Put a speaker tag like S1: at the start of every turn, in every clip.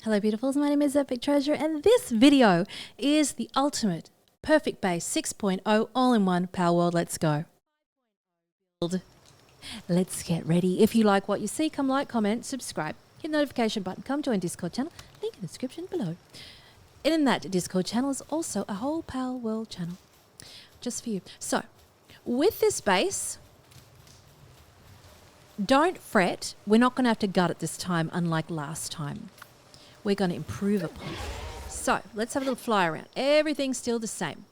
S1: Hello beautifuls, my name is Epic Treasure and this video is the ultimate perfect base 6.0 all-in-one Palworld. Let's go. Let's get ready. If you like what you see, come like, comment, subscribe, hit the notification button, come join Discord channel, link in the description below. And in that Discord channel is also a whole Palworld channel just for you. So with this base, don't fret, we're not going to have to gut it this time unlike last time. We're going to improve upon it. So let's have a little fly around. Everything's still the same.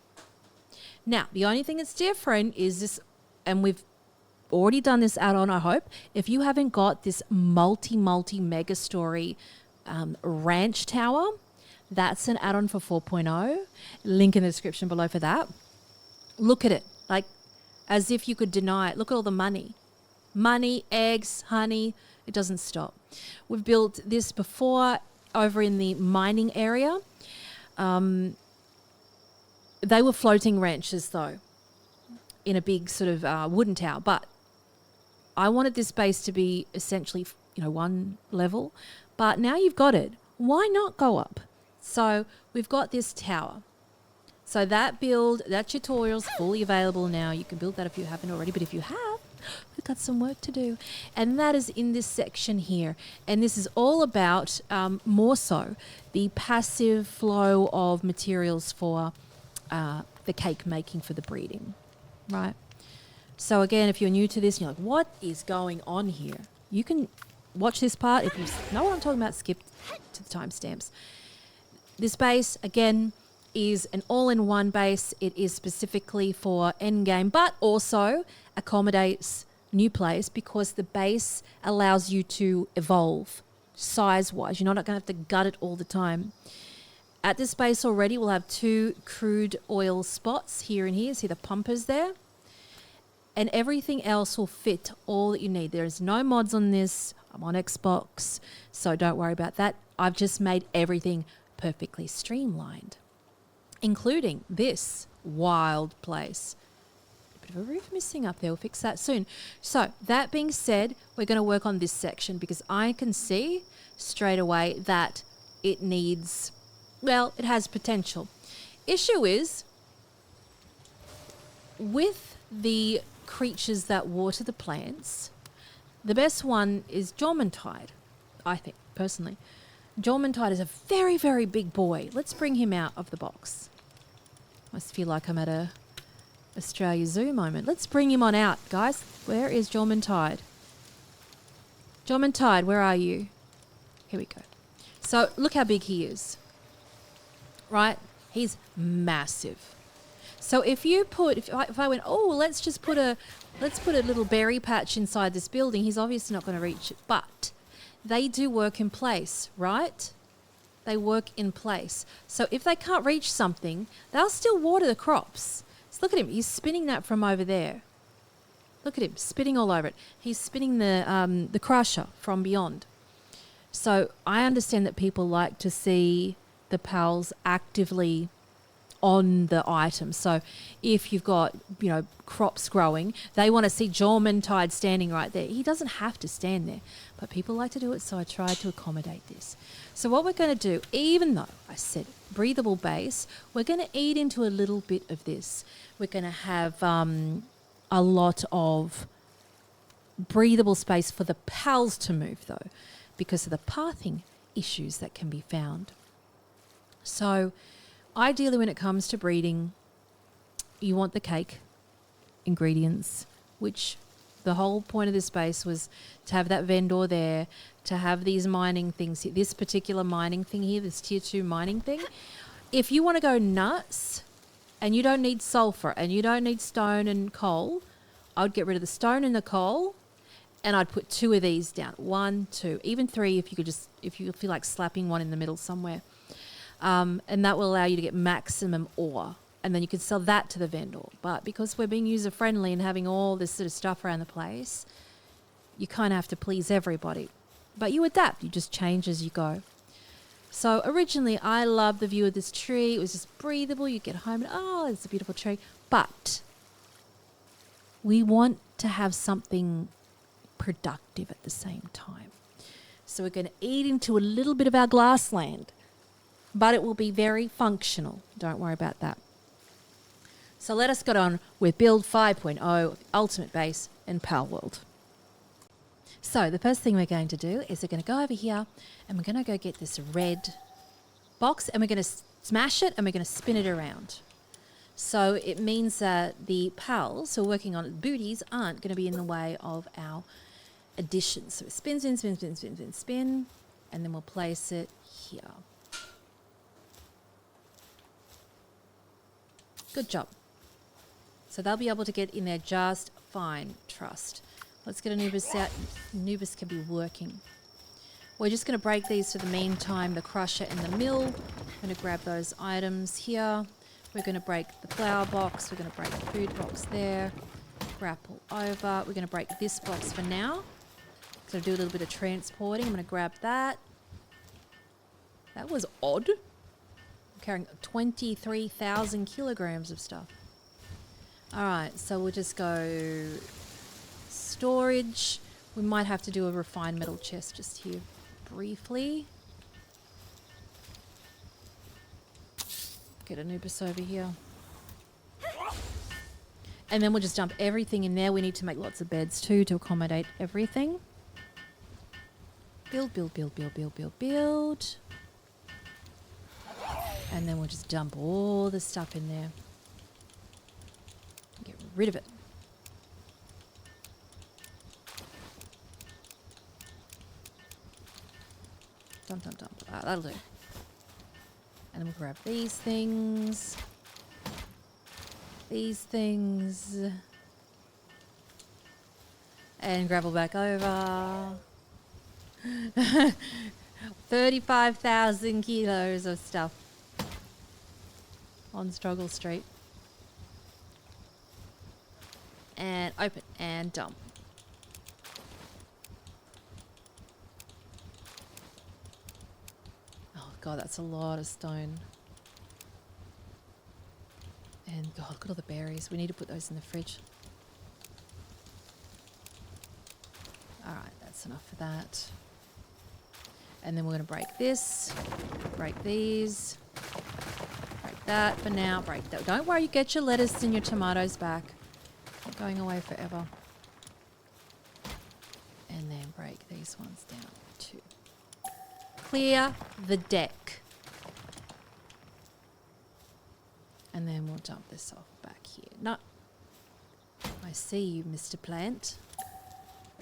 S1: Now, the only thing that's different is this, and we've already done this add-on, I hope. If you haven't got this mega story ranch tower, that's an add-on for 4.0. Link in the description below for that. Look at it, like as if you could deny it. Look at all the money. Money, eggs, honey, it doesn't stop. We've built this before over in the mining area. They were floating ranches though, in a big sort of wooden tower. But I wanted this base to be essentially, one level. But now you've got it. Why not go up? So we've got this tower. So that tutorial's fully available now. You can build that if you haven't already. But if you have, we've got some work to do. And that is in this section here. And this is all about, more so, the passive flow of materials for the cake making for the breeding, right? So again, if you're new to this and you're like, what is going on here? You can watch this part. If you know what I'm talking about, skip to the timestamps. This base, again, is an all-in-one base. It is specifically for endgame, but also accommodates new players because the base allows you to evolve size-wise. You're not going to have to gut it all the time. At this base already, we'll have 2 crude oil spots here and here. See the pumpers there? And everything else will fit all that you need. There is no mods on this. I'm on Xbox, so don't worry about that. I've just made everything perfectly streamlined, including this wild place. A bit of a roof missing up there. We'll fix that soon. So that being said, we're going to work on this section because I can see straight away that it needs, well, it has potential. Issue is with the creatures that water the plants, the best one is Jormuntide, I think, personally. Jormuntide is a very, very big boy. Let's bring him out of the box. I must feel like I'm at a Australia Zoo moment. Let's bring him on out, guys. Where is Jormuntide? Jormuntide, where are you? Here we go. So look how big he is, right? He's massive. So if you put, if I went, oh, let's put a little berry patch inside this building, he's obviously not going to reach it, but they do work in place, right? They work in place. So if they can't reach something, they'll still water the crops. So look at him. He's spinning that from over there. Look at him spinning all over it. He's spinning the crusher from beyond. So I understand that people like to see the pals actively on the item. So if you've got, crops growing, they want to see Jormuntide standing right there. He doesn't have to stand there, but people like to do it, so I tried to accommodate this. So what we're going to do, even though I said breathable base, we're going to eat into a little bit of this. We're going to have a lot of breathable space for the pals to move, though, because of the pathing issues that can be found. So ideally, when it comes to breeding, you want the cake ingredients, which the whole point of this space was to have that vendor there, to have these mining things, this particular mining thing here, this tier 2 mining thing. If you want to go nuts and you don't need sulfur and you don't need stone and coal, I would get rid of the stone and the coal and I'd put 2 of these down. 1, 2, even 3 if you feel like slapping one in the middle somewhere. And that will allow you to get maximum ore. And then you can sell that to the vendor. But because we're being user-friendly and having all this sort of stuff around the place, you kind of have to please everybody. But you adapt. You just change as you go. So originally, I loved the view of this tree. It was just breathable. You get home and, oh, it's a beautiful tree. But we want to have something productive at the same time. So we're going to eat into a little bit of our glass land, but it will be very functional. Don't worry about that. So let us get on with build 5.0, Ultimate Base in Palworld. So the first thing we're going to do is we're going to go over here and we're going to go get this red box and we're going to smash it and we're going to spin it around. So it means that the pals who are working on it, booties, aren't going to be in the way of our additions. So it spin, spin, spin, spin, spin, spin, spin, and then we'll place it here. Good job. So they'll be able to get in there just fine, trust. Let's get Anubis out. Anubis can be working. We're just going to break these for the meantime, the crusher and the mill. I'm going to grab those items here. We're going to break the flour box. We're going to break the food box there. Grapple over. We're going to break this box for now. So do a little bit of transporting. I'm going to grab that. That was odd. I'm carrying 23,000 kilograms of stuff. All right, so we'll just go storage. We might have to do a refined metal chest just here briefly. Get Anubis over here. And then we'll just dump everything in there. We need to make lots of beds too to accommodate everything. Build, build, build, build, build, build, build. And then we'll just dump all the stuff in there. Get rid of it. Dump, dump, dump. That'll do. And then we'll grab these things. These things. And gravel back over. 35,000 kilos of stuff on Struggle Street. And open and dump. Oh god, that's a lot of stone. And god, look at all the berries. We need to put those in the fridge. Alright, that's enough for that. And then we're going to break this, break these, break that for now, break that. Don't worry, you get your lettuce and your tomatoes back. Not going away forever. And then break these ones down too. Clear the deck. And then we'll dump this off back here. No. I see you, Mr. Plant.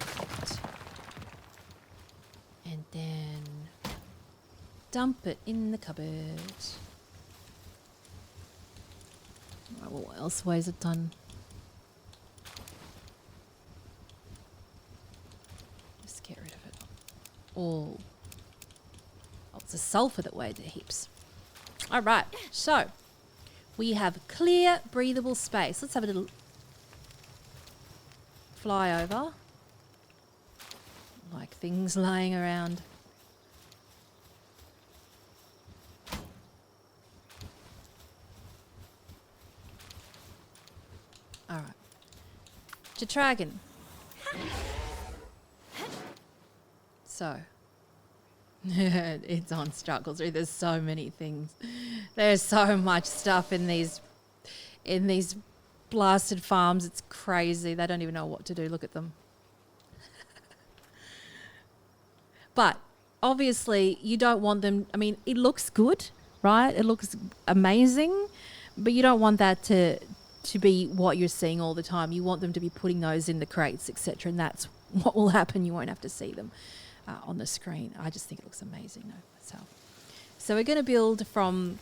S1: Right. And then dump it in the cupboard. Right, well, what else weighs a ton? Just get rid of it all. Oh, it's the sulfur that weighed the heaps. All right, so we have clear, breathable space. Let's have a little flyover. Like things lying around. All right. Stuttering. So. It's on Struggle Street. There's so many things. There's so much stuff in these blasted farms. It's crazy. They don't even know what to do. Look at them. But obviously you don't want them, I mean, it looks good, right? It looks amazing, but you don't want that to be what you're seeing all the time. You want them to be putting those in the crates, etc. And that's what will happen. You won't have to see them on the screen. I just think it looks amazing though, myself. So we're going to build from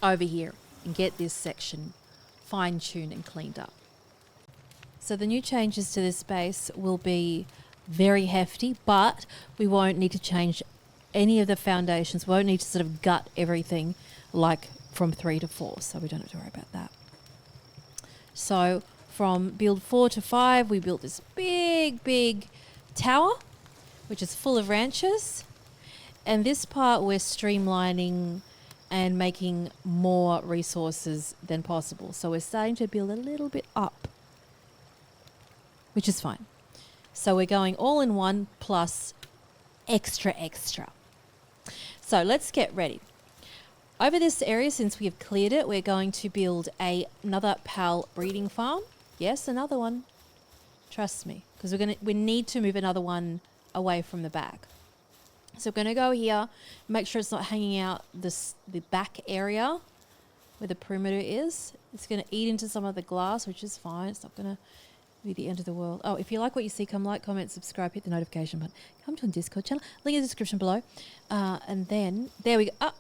S1: over here and get this section fine-tuned and cleaned up. So the new changes to this space will be very hefty, but we won't need to change any of the foundations. We won't need to sort of gut everything like from 3 to 4, so we don't have to worry about that. So from build 4 to 5, we built this big tower, which is full of ranches. And this part we're streamlining and making more resources than possible. So we're starting to build a little bit up, which is fine. So we're going all in one plus extra. So let's get ready. Over this area, since we have cleared it, we're going to build another PAL breeding farm. Yes, another one. Trust me, because we need to move another one away from the back. So we're going to go here, make sure it's not hanging out the back area where the perimeter is. It's going to eat into some of the glass, which is fine. It's not going to be the end of the world. Oh, if you like what you see, come like, comment, subscribe, hit the notification button. Come to our Discord channel. Link in the description below. And then, there we go. Oh,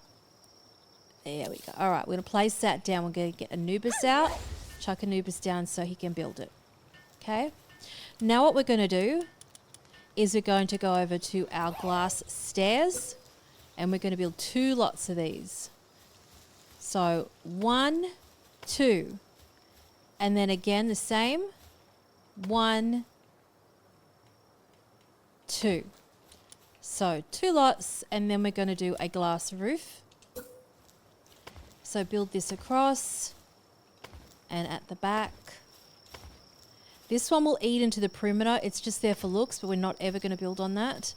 S1: there we go. All right, we're going to place that down. We're going to get Anubis out, chuck Anubis down so he can build it. Okay. Now what we're going to do is we're going to go over to our glass stairs and we're going to build 2 lots of these. So 1, 2, and then again the same, 1, 2. So 2 lots, and then we're going to do a glass roof. So build this across and at the back. This one will eat into the perimeter. It's just there for looks, but we're not ever going to build on that.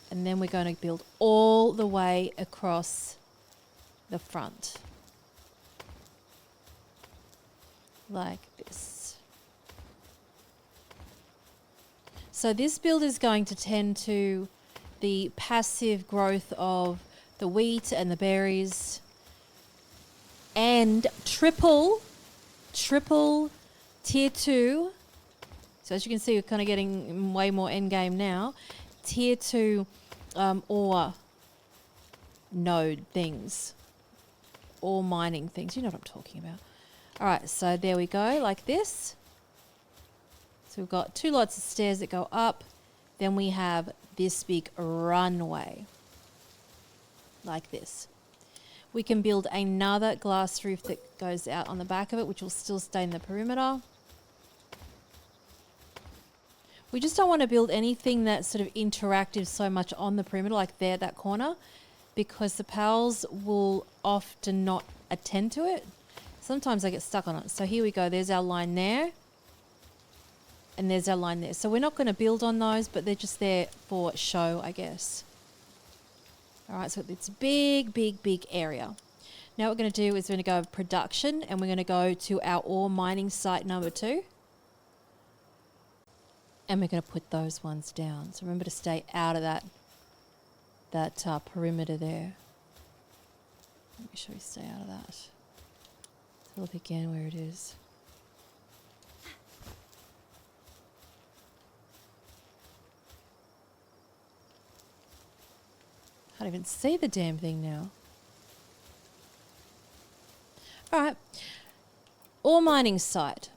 S1: And then we're going to build all the way across the front. Like this. So this build is going to tend to the passive growth of the wheat and the berries, and triple tier 2. So as you can see, we're kind of getting way more end game now. Tier 2 ore node things, ore mining things. You know what I'm talking about. All right, so there we go, like this. So we've got 2 lots of stairs that go up. Then we have this big runway, like this. We can build another glass roof that goes out on the back of it, which will still stay in the perimeter. We just don't want to build anything that's sort of interactive so much on the perimeter, like there, that corner, because the pals will often not attend to it. Sometimes they get stuck on it. So here we go. There's our line there. And there's our line there. So we're not going to build on those, but they're just there for show, I guess. All right, so it's a big area. Now what we're going to do is we're going to go production, and we're going to go to our ore mining site number 2. And we're going to put those ones down. So remember to stay out of that perimeter there. Make sure we stay out of that. Let's look again where it is. Can't even see the damn thing now. All right, ore mining site.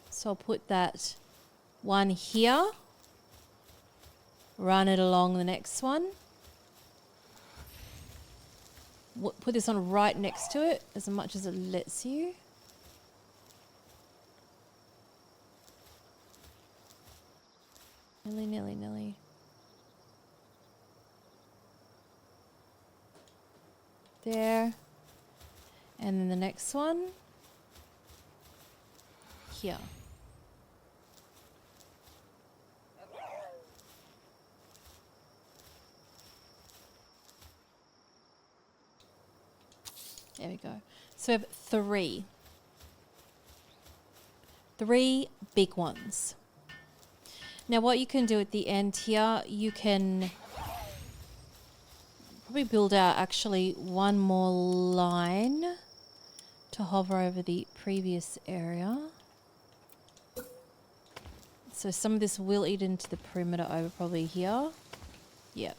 S1: So I'll put that one here, run it along the next one. Put this on right next to it as much as it lets you. Nearly. There. And then the next one here. There we go. So we have 3. 3 big ones. Now what you can do at the end here, you can probably build out actually one more line to hover over the previous area. So some of this will eat into the perimeter over probably here. Yep.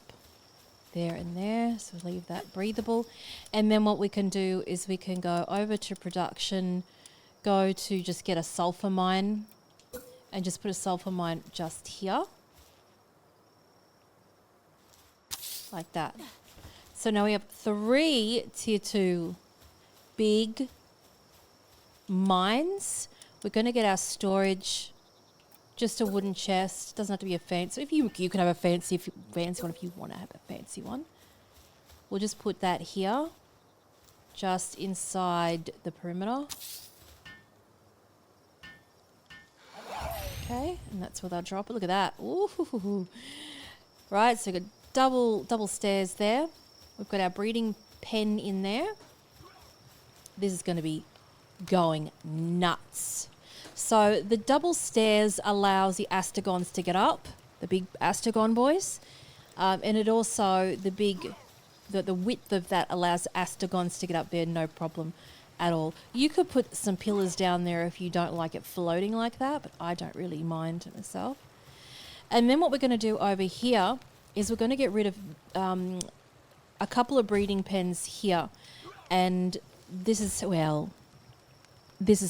S1: There and there. So leave that breathable. And then what we can do is we can go over to production, go to just get a sulfur mine, and just put a sulfur mine just here. Like that. So now we have 3 tier 2 big mines. We're going to get our storage, just a wooden chest. Doesn't have to be a fancy. If you can have a fancy one if you want to have a fancy one. We'll just put that here, just inside the perimeter. Okay, and that's where they'll drop it. Look at that. Ooh. Right, so we've got double stairs there. We've got our breeding pen in there. This is going to be going nuts. So the double stairs allows the astragons to get up, the big astragon boys, and it also the width of that allows astragons to get up there, no problem at all. You could put some pillars down there if you don't like it floating like that, but I don't really mind myself. And then what we're going to do over here is we're going to get rid of a couple of breeding pens here, and this is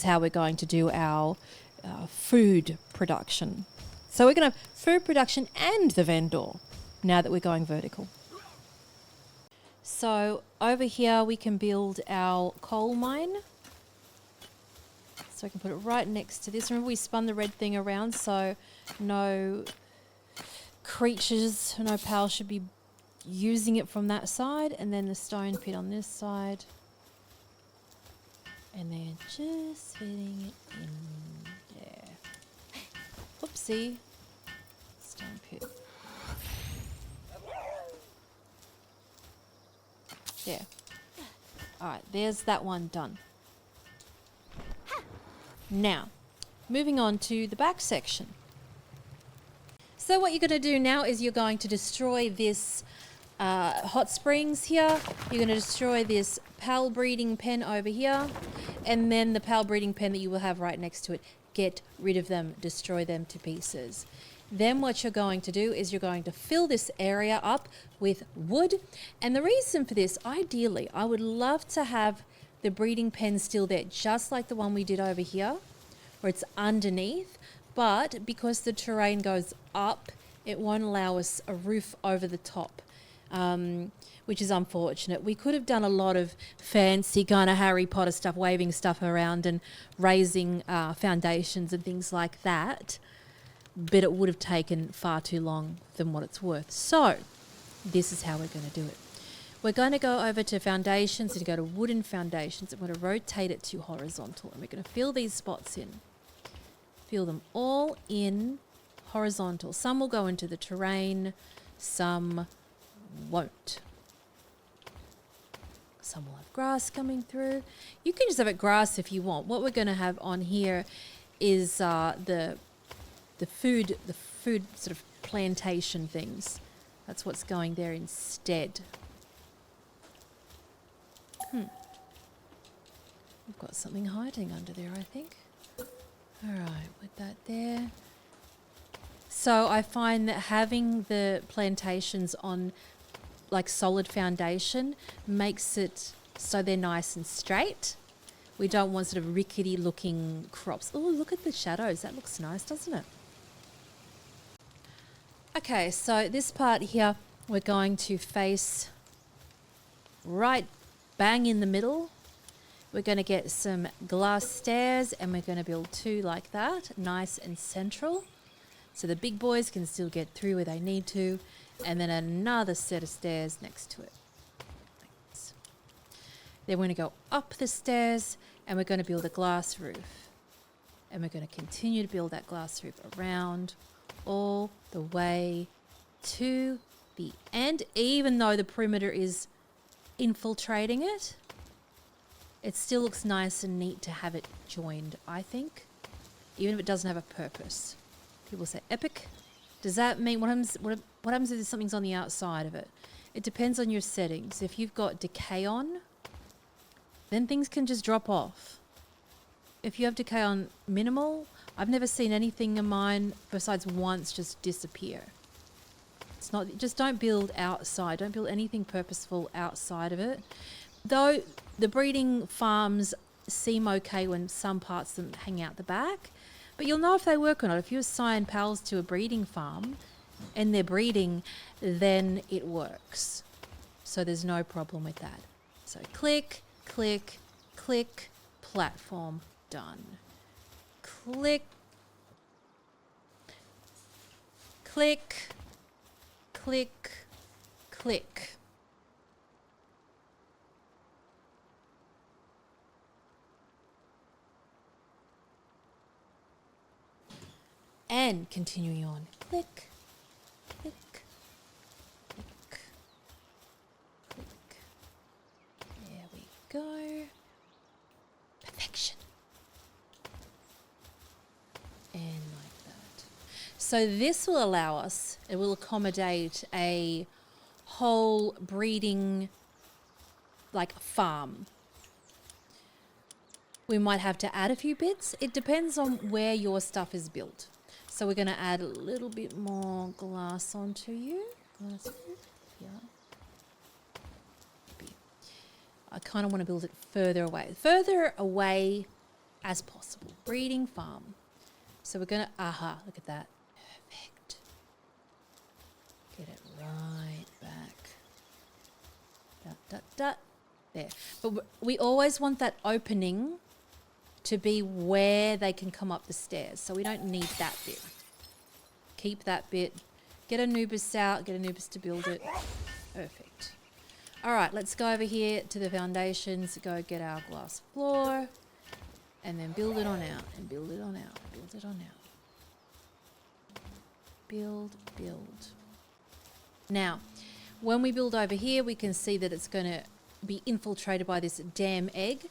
S1: how we're going to do our food production. So we're going to have food production and the vendor now that we're going vertical. So over here we can build our coal mine. So I can put it right next to this. Remember we spun the red thing around, so no creatures, no pals should be using it from that side. And then the stone pit on this side. And then just fitting it in there. Oopsie. Stone pit. There. Alright, there's that one done. Now, moving on to the back section. So what you're going to do now is you're going to destroy this hot springs here. You're going to destroy this pal breeding pen over here. And then the pal breeding pen that you will have right next to it. Get rid of them. Destroy them to pieces. Then what you're going to do is you're going to fill this area up with wood. And the reason for this, ideally, I would love to have the breeding pen still there, just like the one we did over here, where it's underneath. But because the terrain goes up, it won't allow us a roof over the top, which is unfortunate. We could have done a lot of fancy kind of Harry Potter stuff, waving stuff around and raising foundations and things like that. But it would have taken far too long than what it's worth. So this is how we're going to do it. We're going to go over to foundations and go to wooden foundations. I'm going to rotate it to horizontal, and we're going to fill these spots in. Fill them all in horizontal. Some will go into the terrain, some won't. Some will have grass coming through. You can just have it grass if you want. What we're going to have on here is the food sort of plantation things. That's what's going there instead. We've got something hiding under there, I think. All right, put that there. So I find that having the plantations on like solid foundation makes it so they're nice and straight. We don't want sort of rickety looking crops. Oh, look at the shadows. That looks nice, doesn't it? Okay, so this part here, we're going to face right bang in the middle. We're going to get some glass stairs, and we're going to build two like that, nice and central. So the big boys can still get through where they need to. And then another set of stairs next to it. Thanks. Then we're going to go up the stairs, and we're going to build a glass roof. And we're going to continue to build that glass roof around all the way to the end. Even though the perimeter is infiltrating it, it still looks nice and neat to have it joined, I think. Even if it doesn't have a purpose. People say epic. Does that mean, what happens if something's on the outside of it? It depends on your settings. If you've got decay on, then things can just drop off. If you have decay on minimal, I've never seen anything in mine besides once just disappear. It's not, just don't build outside. Don't build anything purposeful outside of it. Though the breeding farms seem okay when some parts of them hang out the back, but you'll know if they work or not. If you assign pals to a breeding farm and they're breeding, then it works. So there's no problem with that. So click, click, click, platform, done. Click, click, click, click. then continuing on. Click, click, click, click. There we go. Perfection. And like that. So this will allow us, it will accommodate a whole breeding like farm. We might have to add a few bits. It depends on where your stuff is built. So we're going to add a little bit more glass onto you. Glass here. I kind of want to build it further away as possible. Breeding farm. So we're going to, look at that. Perfect. Get it right back. Dot, dot, dot. There. But we always want that opening to be where they can come up the stairs. So we don't need that bit. Keep that bit. Get Anubis out. Get Anubis to build it. Perfect. All right, let's go over here to the foundations. Go get our glass floor. And then build it on out. And build it on out. Build it on out. Build, build. Now, when we build over here, we can see that it's going to be infiltrated by this damn egg.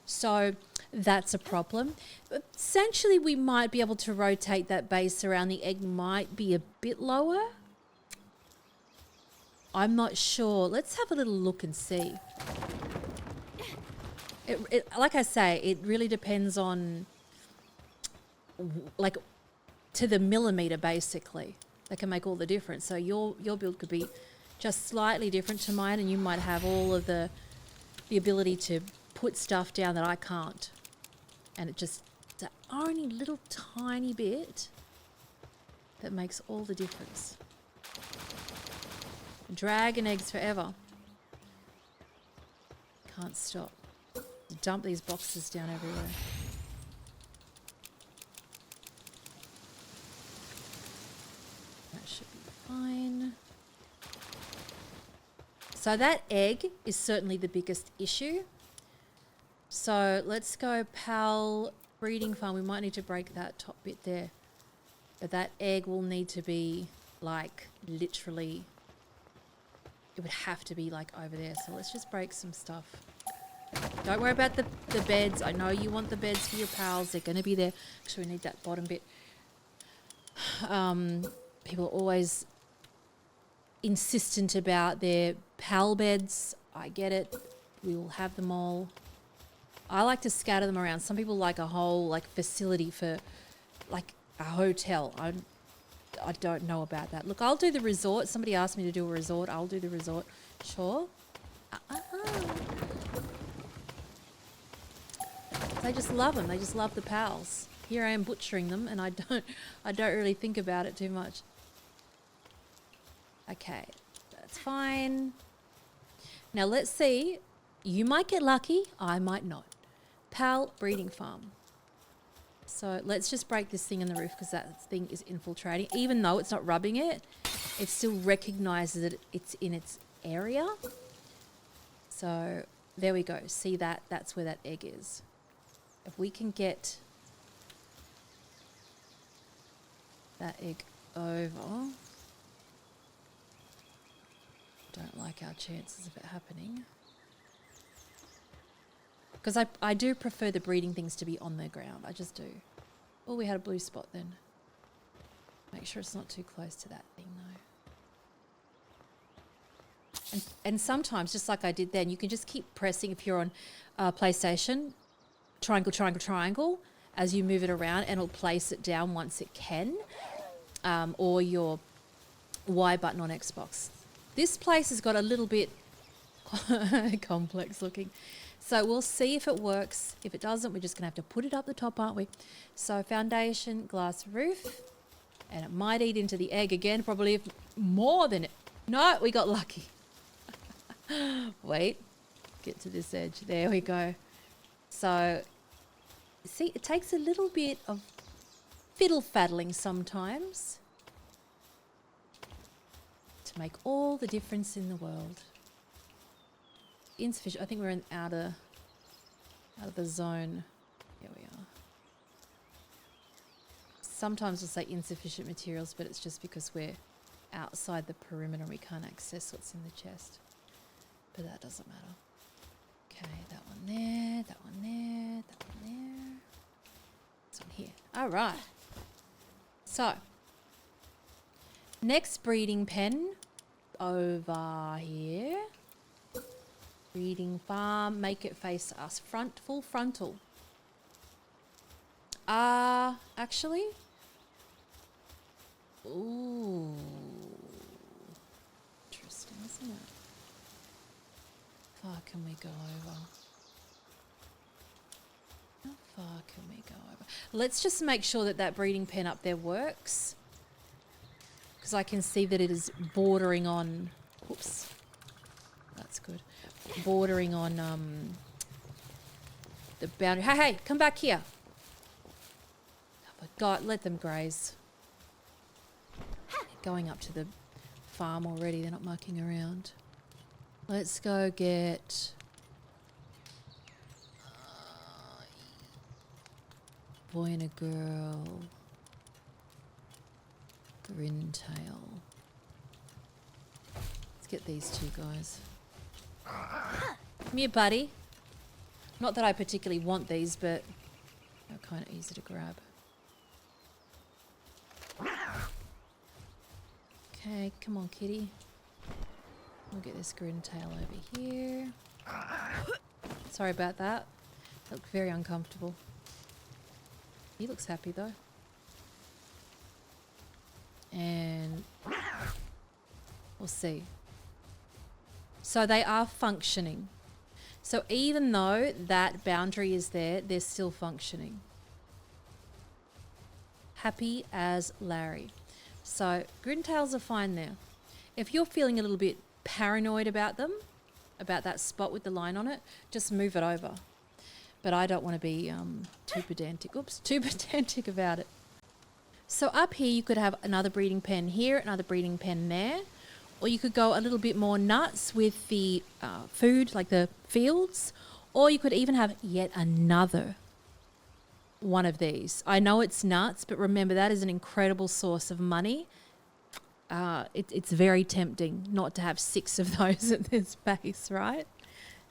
S1: So that's a problem. But essentially, we might be able to rotate that base around. The egg might be a bit lower. I'm not sure. Let's have a little look and see. Like I say, it really depends on, like, to the millimeter, basically. That can make all the difference. So your build could be just slightly different to mine, and you might have all of the ability to put stuff down that I can't. And it's only little tiny bit that makes all the difference. Dragon eggs forever. Can't stop. Dump these boxes down everywhere. That should be fine. So that egg is certainly the biggest issue. So let's go Pal breeding farm. We might need to break that top bit there. But that egg will need to be like literally, it would have to be like over there. So let's just break some stuff. Don't worry about the beds. I know you want the beds for your pals. They're going to be there. Actually, we need that bottom bit. People are always insistent about their pal beds. I get it. We will have them all. I like to scatter them around. Some people like a whole like facility for like a hotel. I don't know about that. Look, I'll do the resort. Somebody asked me to do a resort. I'll do the resort. Sure. They just love them. They just love the pals. Here I am butchering them, and I don't really think about it too much. Okay, that's fine. Now let's see. You might get lucky. I might not. Pal breeding farm. So let's just break this thing in the roof because that thing is infiltrating. Even though it's not rubbing it, it still recognizes that it's in its area. So there we go. See that? That's where that egg is. If we can get that egg over, don't like our chances of it happening. Because I do prefer the breeding things to be on the ground. I just do. Oh, we had a blue spot then. Make sure it's not too close to that thing though. And sometimes, just like I did then, you can just keep pressing if you're on PlayStation, triangle, triangle, triangle, as you move it around, and it'll place it down once it can. Or your Y button on Xbox. This place has got a little bit complex looking. So we'll see if it works. If it doesn't, we're just going to have to put it up the top, aren't we? So foundation, glass roof. And it might eat into the egg again, probably more than it. No, we got lucky. Wait, get to this edge. There we go. So, see, it takes a little bit of fiddle-faddling sometimes to make all the difference in the world. Insufficient. I think we're out of the zone. Here we are. sometimes we'll say insufficient materials, but it's just because we're outside the perimeter and we can't access what's in the chest. But that doesn't matter. Okay, that one there, that one there, that one there. This one here. All right. So, next breeding pen over here. Breeding farm, make it face us. Full frontal. Actually. Ooh. Interesting, isn't it? How far can we go over? How far can we go over? Let's just make sure that that breeding pen up there works. Because I can see that it is bordering on... Oops. That's good. Bordering on the boundary. Hey, hey, come back here. Oh my God, let them graze. They're going up to the farm already. They're not mucking around. Let's go get... boy and a girl. Grintail. Let's get these two guys. Come here, buddy. Not that I particularly want these, but they're kind of easy to grab. Okay, come on, kitty. We'll get this Grintail over here. Sorry about that. That looked very uncomfortable. He looks happy though. And we'll see. So they are functioning. So even though that boundary is there, they're still functioning. Happy as Larry. So Grintails are fine there. If you're feeling a little bit paranoid about them, about that spot with the line on it, just move it over. But I don't want to be too pedantic. Oops, too pedantic about it. So up here you could have another breeding pen here, another breeding pen there. Or you could go a little bit more nuts with the food, like the fields. Or you could even have yet another one of these. I know it's nuts, but remember that is an incredible source of money. It's very tempting not to have 6 of those at this base, right?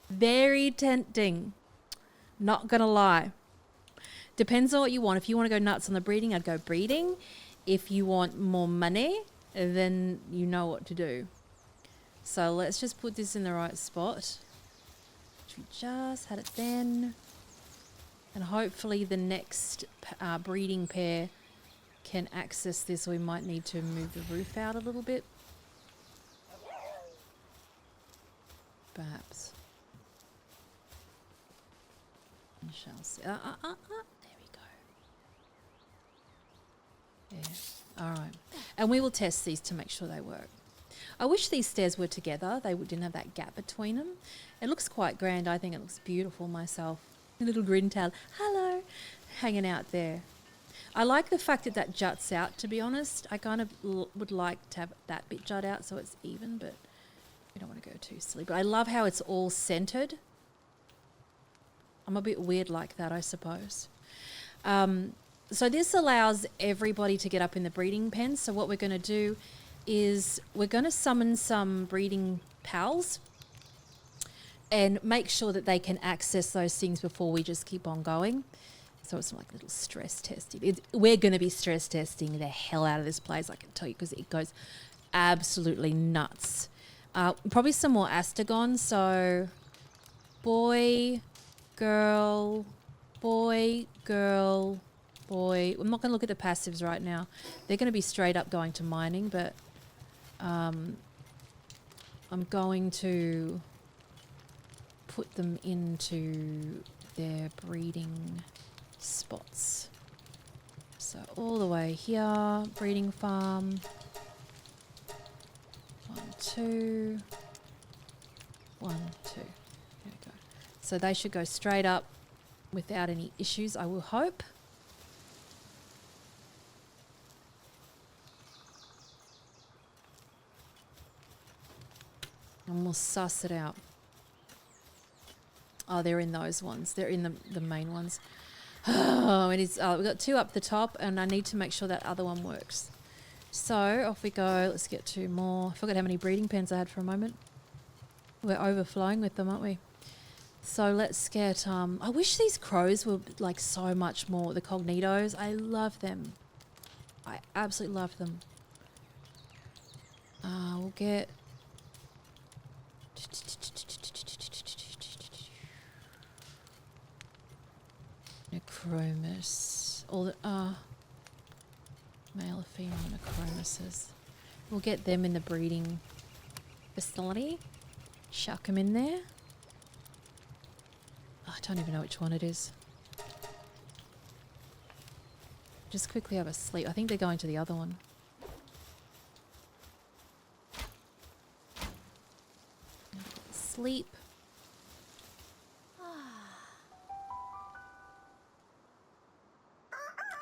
S1: Very tempting. Not going to lie. Depends on what you want. If you want to go nuts on the breeding, I'd go breeding. If you want more money, then you know what to do. So let's just put this in the right spot. We just had it then. And hopefully the next breeding pair can access this. We might need to move the roof out a little bit. Perhaps. We shall see. There we go. Yeah. All right. And we will test these to make sure they work. I wish these stairs were together. They didn't have that gap between them. It looks quite grand. I think it looks beautiful myself. A little Grintail. Hello. Hanging out there. I like the fact that that juts out, to be honest. I kind of would like to have that bit jut out so it's even, but we don't want to go too silly. But I love how it's all centered. I'm a bit weird like that, I suppose. So this allows everybody to get up in the breeding pen. So what we're going to do is we're going to summon some breeding pals and make sure that they can access those things before we just keep on going. So it's like a little stress testing. We're going to be stress testing the hell out of this place, I can tell you, because it goes absolutely nuts. Probably some more Astagon. So boy, girl, boy, girl, boy. I'm not going to look at the passives right now. They're going to be straight up going to mining, but I'm going to put them into their breeding spots. So all the way here, breeding farm. 1, 2. 1, 2. There we go. So they should go straight up without any issues, I will hope. And we'll suss it out. Oh, they're in those ones. They're in the main ones. Oh, it is. We've got 2 up the top, and I need to make sure that other one works. So off we go. Let's get 2 more. I forgot how many breeding pens I had for a moment. We're overflowing with them, aren't we? So let's get... I wish these crows were like so much more. The cognitos. I love them. I absolutely love them. We'll get... Necromus. All the... male or female necromuses. We'll get them in the breeding facility. Chuck them in there. Oh, I don't even know which one it is. Just quickly have a sleep. I think they're going to the other one. Sleep.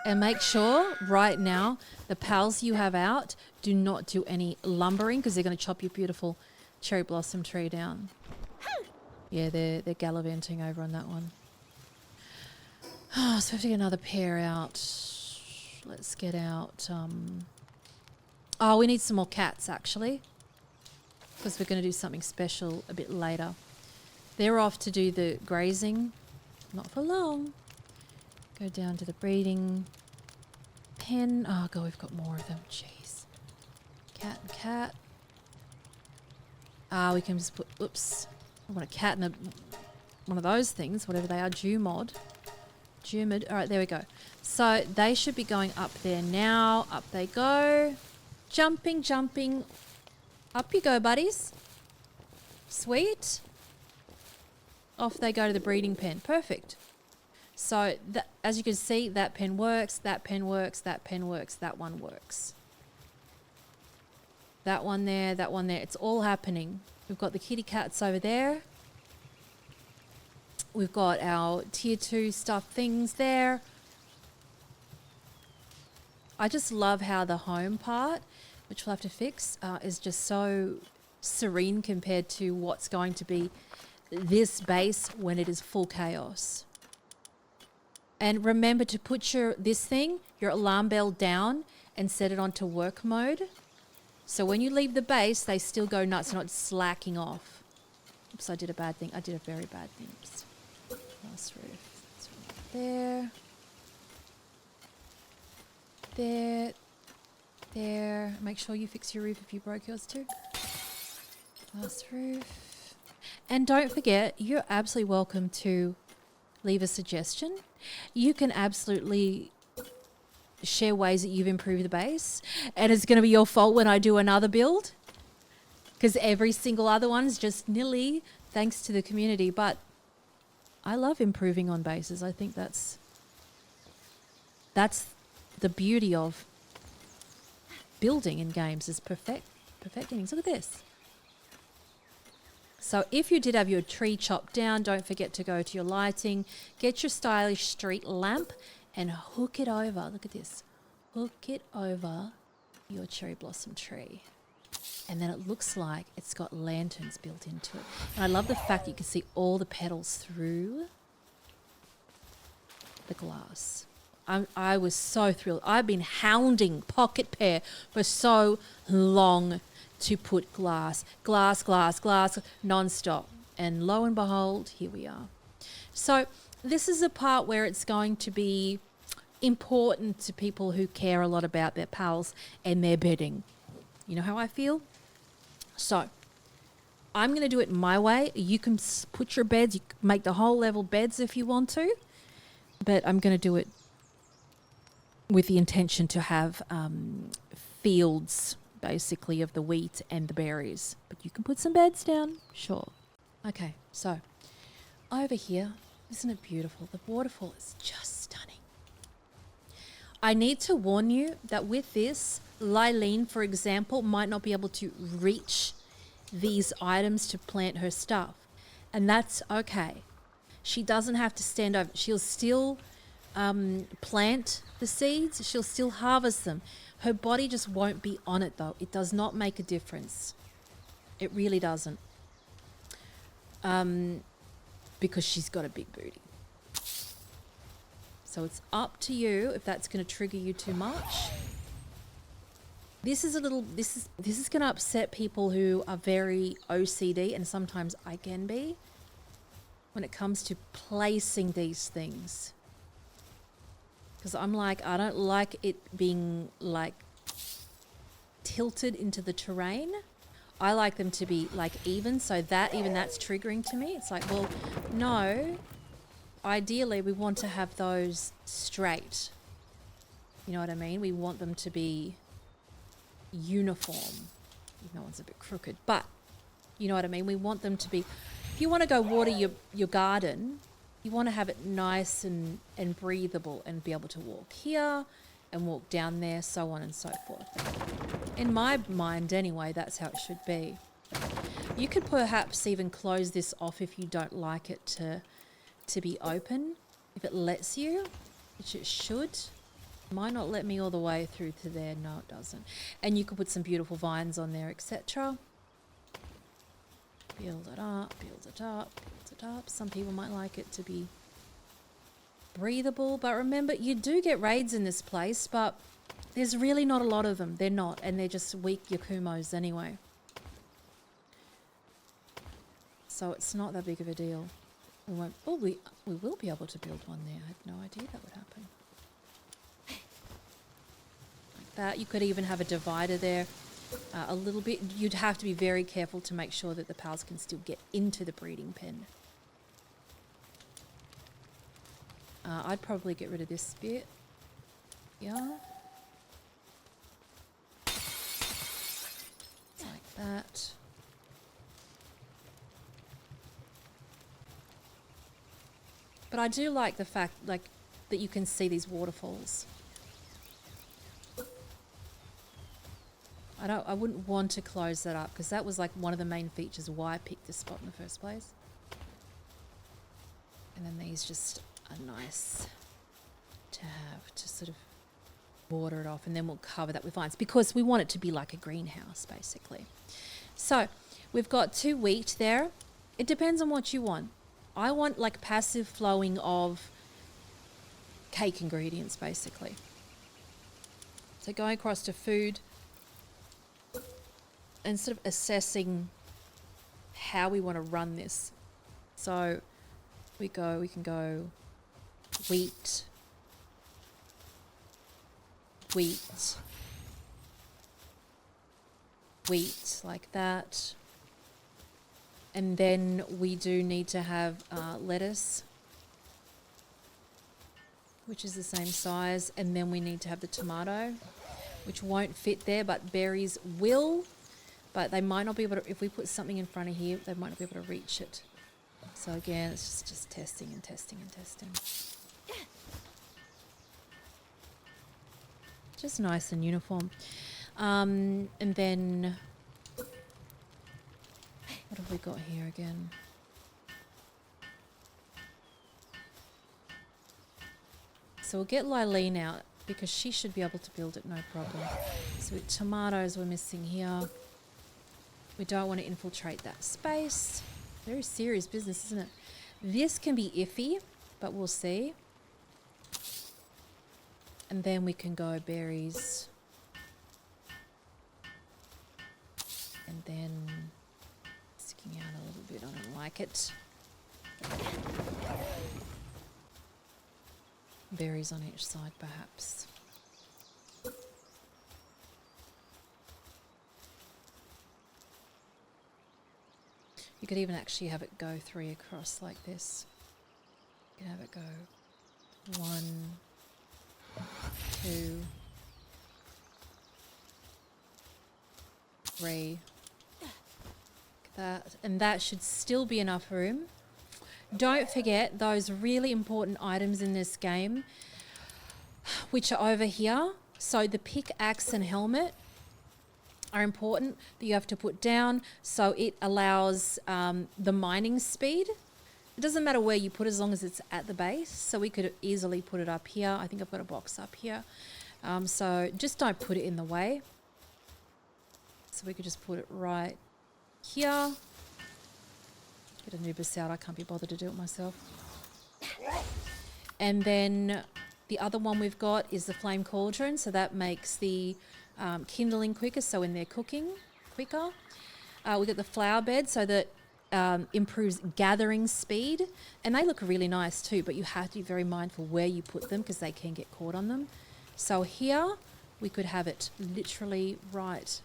S1: And make sure right now the pals you have out do not do any lumbering because they're going to chop your beautiful cherry blossom tree down. Yeah, they're gallivanting over on that one. Oh, so we have to get another pair out. Let's get out... Oh, we need some more cats actually, because we're going to do something special a bit later. They're off to do the grazing. Not for long. Go down to the breeding pen. Oh, God, we've got more of them. Jeez. Cat and cat. We can just put... Oops. I want a cat and one of those things, whatever they are. Jumod. All right, there we go. So they should be going up there now. Up they go. Jumping, jumping. Up you go, buddies. Sweet. Off they go to the breeding pen. Perfect. So as you can see, that pen works, that pen works, that pen works, that one works. That one there, that one there. It's all happening. We've got the kitty cats over there. We've got our tier 2 stuffed things there. I just love how the home part, which we'll have to fix, is just so serene compared to what's going to be this base when it is full chaos. And remember to put your alarm bell down and set it onto work mode. So when you leave the base, they still go nuts, not slacking off. Oops, I did a bad thing. I did a very bad thing. Oops. Last roof. That's right there. There. There. Make sure you fix your roof if you broke yours too. Last roof. And don't forget, you're absolutely welcome to leave a suggestion. You can absolutely share ways that you've improved the base, and it's going to be your fault when I do another build, because every single other one is just nilly thanks to the community. But I love improving on bases. I think that's the beauty of building in games, is perfecting things. Look at this. So if you did have your tree chopped down, don't forget to go to your lighting, get your stylish street lamp and hook it over. Look at this. Hook it over your cherry blossom tree. And then it looks like it's got lanterns built into it. And I love the fact that you can see all the petals through the glass. I was so thrilled. I've been hounding Pocket Pair for so long to put glass non-stop, and lo and behold, here we are. So this is a part where it's going to be important to people who care a lot about their pals and their bedding. You know how I feel? So I'm going to do it my way. You can put your beds, you can make the whole level beds if you want to, but I'm going to do it with the intention to have fields basically of the wheat and the berries, but you can put some beds down, sure. Okay, so over here, isn't it beautiful? The waterfall is just stunning. I need to warn you that with this, Lylene, for example, might not be able to reach these items to plant her stuff, and that's okay. She doesn't have to stand over. She'll still plant the seeds, she'll still harvest them. Her body just won't be on it though. It does not make a difference. It really doesn't. Because she's got a big booty. So it's up to you if that's going to trigger you too much. This is going to upset people who are very OCD, and sometimes I can be, when it comes to placing these things. Because I'm like, I don't like it being like tilted into the terrain. I like them to be like even, so that even that's triggering to me. It's like, well, no, ideally we want to have those straight. You know what I mean? We want them to be uniform. No one's a bit crooked, but you know what I mean? We want them to be, if you want to go water your garden, you want to have it nice and breathable and be able to walk here and walk down there, so on and so forth. In my mind anyway, that's how it should be. You could perhaps even close this off if you don't like it to be open. If it lets you, which it should. Might not let me all the way through to there. No, it doesn't. And you could put some beautiful vines on there, etc. Build it up, build it up, build it up. Some people might like it to be breathable, but remember, you do get raids in this place, but there's really not a lot of them. They're not, and they're just weak Yakumos anyway. So it's not that big of a deal. We won't, oh, we will be able to build one there. I had no idea that would happen. Like that. You could even have a divider there. A little bit. You'd have to be very careful to make sure that the pals can still get into the breeding pen. I'd probably get rid of this bit. Yeah. Like that. But I do like the fact, like, that you can see these waterfalls. I wouldn't want to close that up because that was like one of the main features why I picked this spot in the first place. And then these just are nice to have to sort of border it off, and then we'll cover that with vines because we want it to be like a greenhouse basically. So we've got 2 wheat there. It depends on what you want. I want like passive flowing of cake ingredients basically. So going across to food and sort of assessing how we want to run this. So we can go wheat, wheat, wheat, like that. And then we do need to have lettuce, which is the same size. And then we need to have the tomato, which won't fit there, but berries will. But they might not be able to, if we put something in front of here, they might not be able to reach it. So again, it's just testing and testing and testing. Just nice and uniform. And then, what have we got here again? So we'll get Lylene out because she should be able to build it, no problem. So with tomatoes we're missing here. We don't want to infiltrate that space. Very serious business, isn't it? This can be iffy, but we'll see. And then we can go berries. And then sticking out a little bit, I don't like it. Berries on each side perhaps. You could even actually have it go 3 across like this. You can have it go 1, 2, 3. Like that. And that should still be enough room. Don't forget those really important items in this game, which are over here. So the pickaxe and helmet are important that you have to put down, so it allows the mining speed. It doesn't matter where you put it as long as it's at the base. So we could easily put it up here. I think I've got a box up here. So just don't put it in the way. So we could just put it right here. Get Anubis out. I can't be bothered to do it myself. And then the other one we've got is the flame cauldron. So that makes the kindling quicker. So when they're cooking quicker. We've got the flower bed, so that improves gathering speed. And they look really nice too, but you have to be very mindful where you put them because they can get caught on them. So here we could have it literally right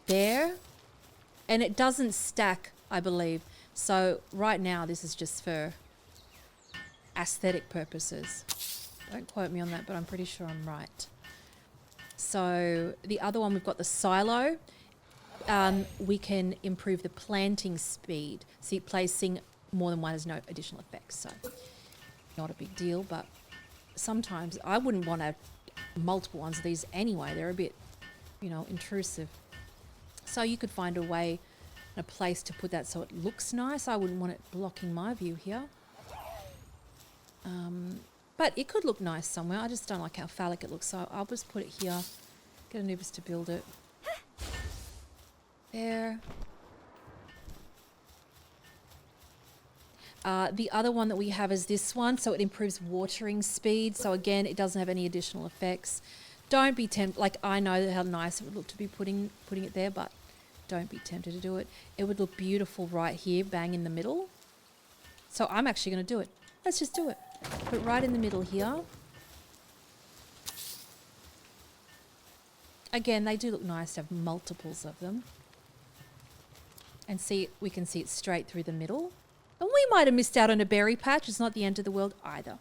S1: there. And it doesn't stack, I believe. So right now this is just for aesthetic purposes. Don't quote me on that, but I'm pretty sure I'm right. So the other one, we've got the silo. We can improve the planting speed. See, placing more than one has no additional effects. So not a big deal, but sometimes I wouldn't want to have multiple ones of these anyway. They're a bit, intrusive. So you could find a way, a place to put that so it looks nice. I wouldn't want it blocking my view here. But it could look nice somewhere. I just don't like how phallic it looks. So I'll just put it here. Get Anubis to build it. There. The other one that we have is this one. So it improves watering speed. So again, it doesn't have any additional effects. Don't be tempted. Like, I know how nice it would look to be putting it there, but don't be tempted to do it. It would look beautiful right here, bang in the middle. So I'm actually going to do it. Let's just do it. Put it right in the middle here. Again, they do look nice to have multiples of them. And see, we can see it straight through the middle. And we might have missed out on a berry patch. It's not the end of the world either.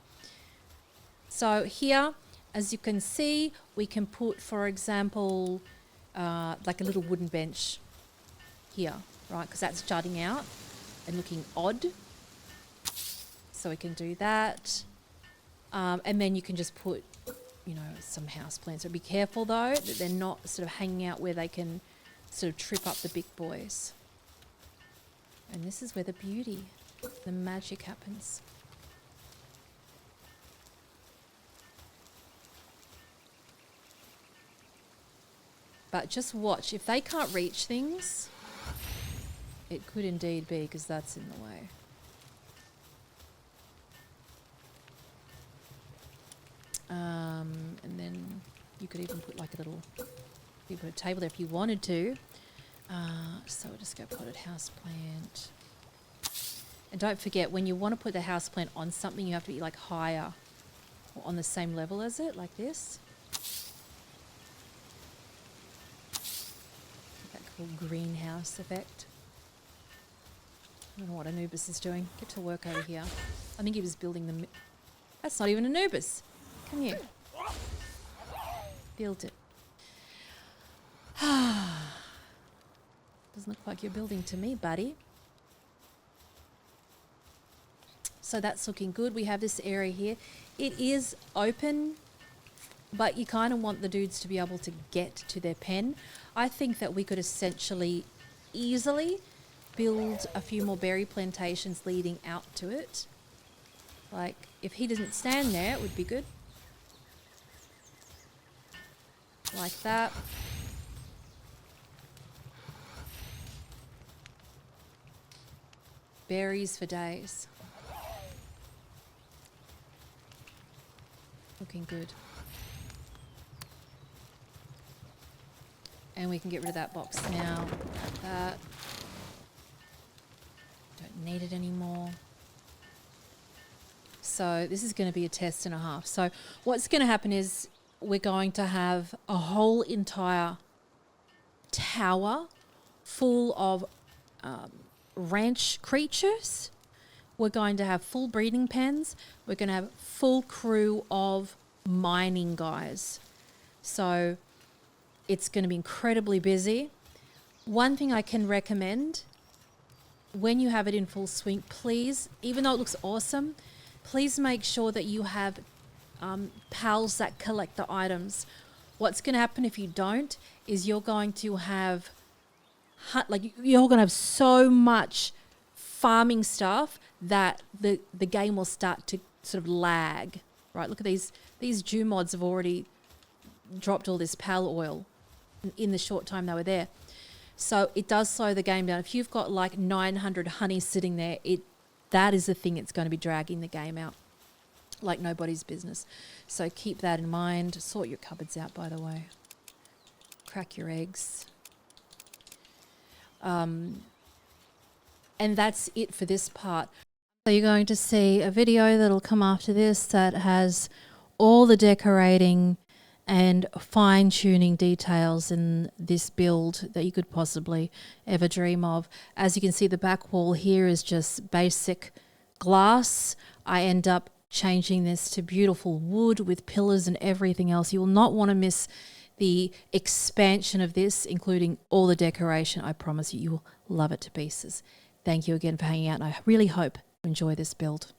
S1: So here, as you can see, we can put, for example, like a little wooden bench here, right? Because that's jutting out and looking odd. So we can do that. And then you can just put, some house plants. So be careful though that they're not sort of hanging out where they can sort of trip up the big boys. And this is where the beauty, the magic happens. But just watch. If they can't reach things, it could indeed be because that's in the way. And then you could even put like a little, you put a table there if you wanted to. So we'll just go potted house plant. And don't forget, when you want to put the house plant on something, you have to be like higher or on the same level as it, like this. That cool greenhouse effect. I don't know what Anubis is doing. Get to work over here. I think he was building the... That's not even Anubis. Come here. Build it. Doesn't look like you're building to me, buddy. So that's looking good. We have this area here. It is open, but you kind of want the dudes to be able to get to their pen. I think that we could essentially easily build a few more berry plantations leading out to it. Like, if he doesn't stand there, it would be good. Like that. Berries for days. Looking good. And we can get rid of that box now. Like that. Don't need it anymore. So this is going to be a test and a half. So what's going to happen is we're going to have a whole entire tower full of ranch creatures. We're going to have full breeding pens. We're going to have full crew of mining guys. So it's going to be incredibly busy. One thing I can recommend, when you have it in full swing, please, even though it looks awesome, please make sure that you have pals that collect the items. What's going to happen if you don't is you're going to have you're going to have so much farming stuff that the game will start to sort of lag, right? Look at these Jew mods have already dropped all this pal oil in the short time they were there. So it does slow the game down. If you've got like 900 honey sitting there, that is the thing that's going to be dragging the game out. like nobody's business. So keep that in mind. Sort your cupboards out, by the way. Crack your eggs. And that's it for this part. So you're going to see a video that'll come after this that has all the decorating and fine-tuning details in this build that you could possibly ever dream of. As you can see, the back wall here is just basic glass. I end up changing this to beautiful wood with pillars and everything else. You will not want to miss the expansion of this, including all the decoration. I promise you, you will love it to pieces. Thank you again for hanging out, and I really hope you enjoy this build.